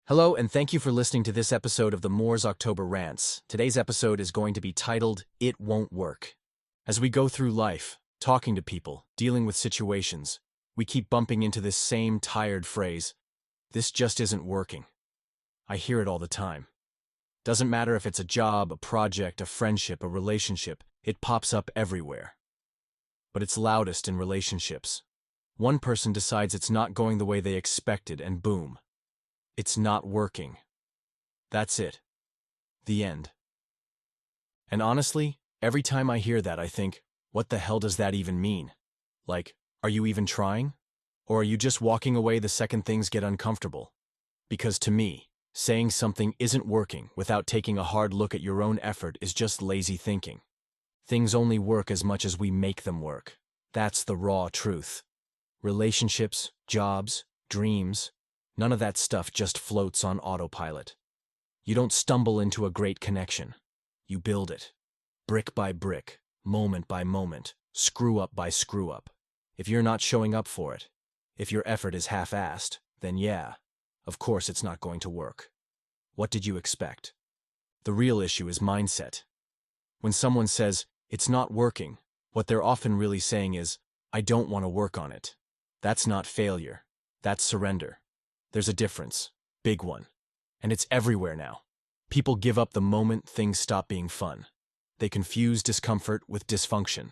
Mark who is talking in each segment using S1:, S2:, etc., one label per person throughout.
S1: Hello, and thank you for listening to this episode of the Moore's October Rants. Today's episode is going to be titled, It Won't Work. As we go through life, talking to people, dealing with situations, we keep bumping into this same tired phrase, this just isn't working. I hear it all the time. Doesn't matter if it's a job, a project, a friendship, a relationship, it pops up everywhere. But it's loudest in relationships. One person decides it's not going the way they expected, and boom. It's not working. That's it. The end. And honestly, every time I hear that, I think, what the hell does that even mean? Like, are you even trying? Or are you just walking away the second things get uncomfortable? Because to me, saying something isn't working without taking a hard look at your own effort is just lazy thinking. Things only work as much as we make them work. That's the raw truth. Relationships, jobs, dreams, none of that stuff just floats on autopilot. You don't stumble into a great connection. You build it. Brick by brick, moment by moment, screw up by screw up. If you're not showing up for it, if your effort is half-assed, then yeah, of course it's not going to work. What did you expect? The real issue is mindset. When someone says, it's not working, what they're often really saying is, I don't want to work on it. That's not failure. That's surrender. There's a difference, big one, and it's everywhere now. People give up the moment things stop being fun. They confuse discomfort with dysfunction.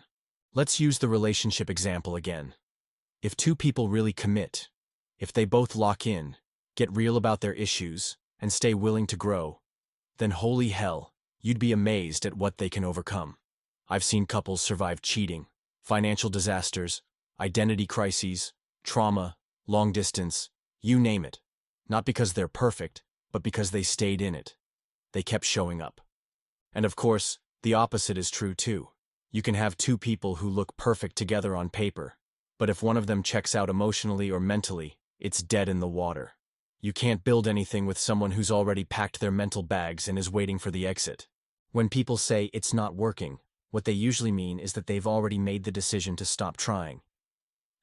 S1: Let's use the relationship example again. If two people really commit, if they both lock in, get real about their issues, and stay willing to grow, then holy hell, you'd be amazed at what they can overcome. I've seen couples survive cheating, financial disasters, identity crises, trauma, long distance, you name it. Not because they're perfect, but because they stayed in it. They kept showing up. And of course, the opposite is true too. You can have two people who look perfect together on paper, but if one of them checks out emotionally or mentally, it's dead in the water. You can't build anything with someone who's already packed their mental bags and is waiting for the exit. When people say it's not working, what they usually mean is that they've already made the decision to stop trying.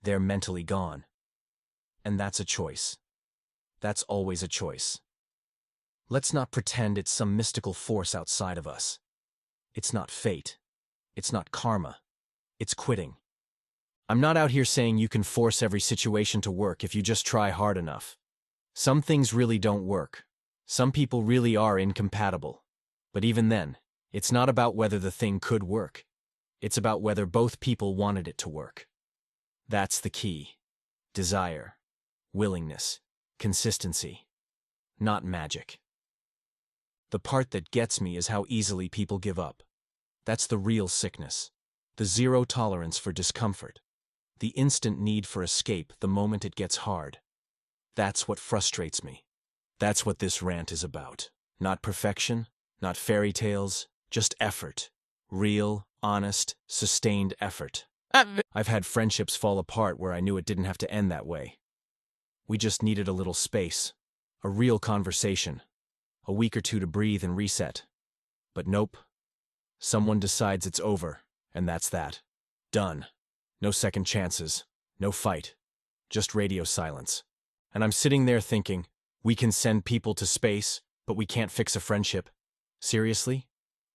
S1: They're mentally gone. And that's a choice. That's always a choice. Let's not pretend it's some mystical force outside of us. It's not fate. It's not karma. It's quitting. I'm not out here saying you can force every situation to work if you just try hard enough. Some things really don't work. Some people really are incompatible. But even then, it's not about whether the thing could work. It's about whether both people wanted it to work. That's the key. Desire. Willingness, consistency, not magic. The part that gets me is how easily people give up. That's the real sickness, the zero tolerance for discomfort, the instant need for escape the moment it gets hard. That's what frustrates me. That's what this rant is about. Not perfection, not fairy tales, just effort. Real, honest, sustained effort. I've had friendships fall apart where I knew it didn't have to end that way. We just needed a little space, a real conversation, a week or two to breathe and reset. But nope. Someone decides it's over, and that's that. Done. No second chances, no fight, just radio silence. And I'm sitting there thinking, we can send people to space, but we can't fix a friendship. Seriously?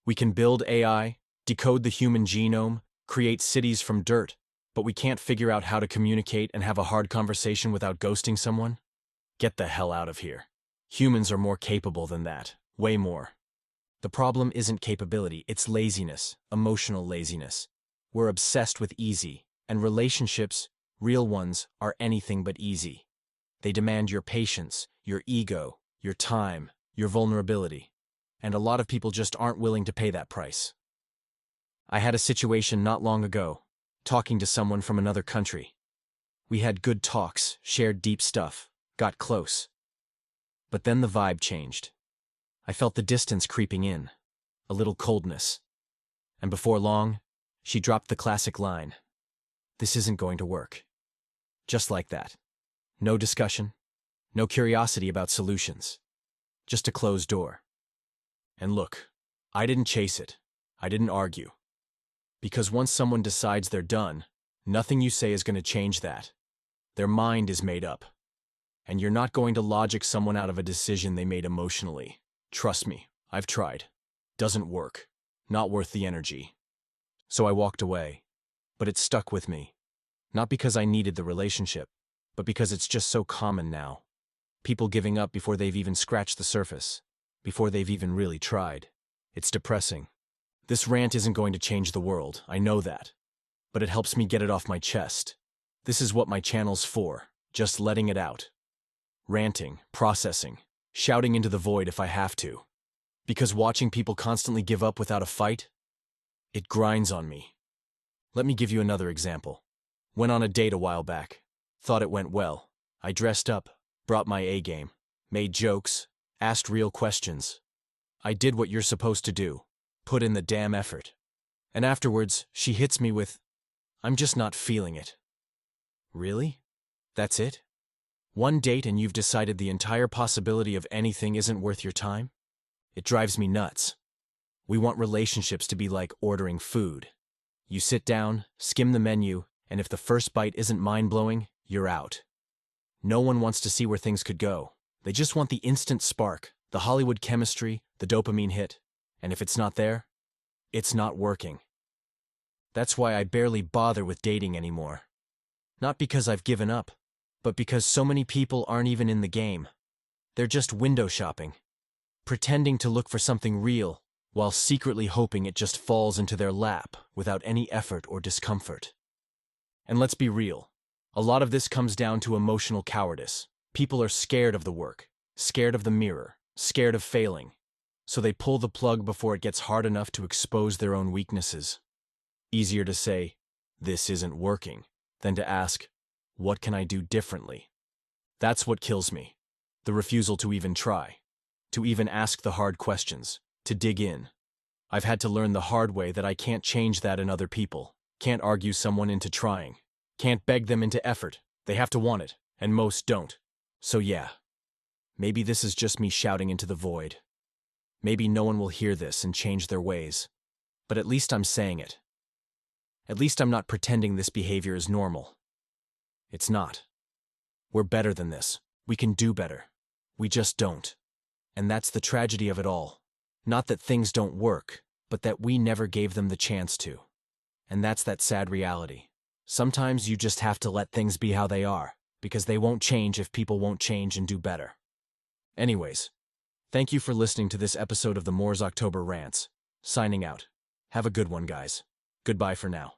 S1: We can build AI, decode the human genome, create cities from dirt, but we can't figure out how to communicate and have a hard conversation without ghosting someone? Get the hell out of here. Humans are more capable than that. Way more. The problem isn't capability, it's laziness, emotional laziness. We're obsessed with easy, and relationships, real ones, are anything but easy. They demand your patience, your ego, your time, your vulnerability. And a lot of people just aren't willing to pay that price. I had a situation not long ago, talking to someone from another country. We had good talks, shared deep stuff, got close. But then the vibe changed. I felt the distance creeping in, a little coldness. And before long, she dropped the classic line, "This isn't going to work." Just like that. No discussion, no curiosity about solutions. Just a closed door. And look, I didn't chase it. I didn't argue. Because once someone decides they're done, nothing you say is going to change that. Their mind is made up. And you're not going to logic someone out of a decision they made emotionally. Trust me, I've tried. Doesn't work. Not worth the energy. So I walked away. But it stuck with me. Not because I needed the relationship, but because it's just so common now. People giving up before they've even scratched the surface, before they've even really tried. It's depressing. This rant isn't going to change the world, I know that. But it helps me get it off my chest. This is what my channel's for, just letting it out. Ranting, processing, shouting into the void if I have to. Because watching people constantly give up without a fight, it grinds on me. Let me give you another example. Went on a date a while back. Thought it went well. I dressed up, brought my A game, made jokes, asked real questions. I did what you're supposed to do. Put in the damn effort. And afterwards, she hits me with, "I'm just not feeling it." Really? That's it? One date and you've decided the entire possibility of anything isn't worth your time? It drives me nuts. We want relationships to be like ordering food. You sit down, skim the menu, and if the first bite isn't mind-blowing, you're out. No one wants to see where things could go. They just want the instant spark, the Hollywood chemistry, the dopamine hit. And if it's not there, it's not working. That's why I barely bother with dating anymore. Not because I've given up, but because so many people aren't even in the game. They're just window shopping, pretending to look for something real, while secretly hoping it just falls into their lap without any effort or discomfort. And let's be real, a lot of this comes down to emotional cowardice. People are scared of the work, scared of the mirror, scared of failing. So they pull the plug before it gets hard enough to expose their own weaknesses. Easier to say, "This isn't working," than to ask, "What can I do differently?" That's what kills me. The refusal to even try, to even ask the hard questions, to dig in. I've had to learn the hard way that I can't change that in other people, can't argue someone into trying, can't beg them into effort. They have to want it, and most don't. So yeah, maybe this is just me shouting into the void. Maybe no one will hear this and change their ways. But at least I'm saying it. At least I'm not pretending this behavior is normal. It's not. We're better than this. We can do better. We just don't. And that's the tragedy of it all. Not that things don't work, but that we never gave them the chance to. And that's that sad reality. Sometimes you just have to let things be how they are, because they won't change if people won't change and do better. Anyways, thank you for listening to this episode of the Moore's October Rants. Signing out. Have a good one, guys. Goodbye for now.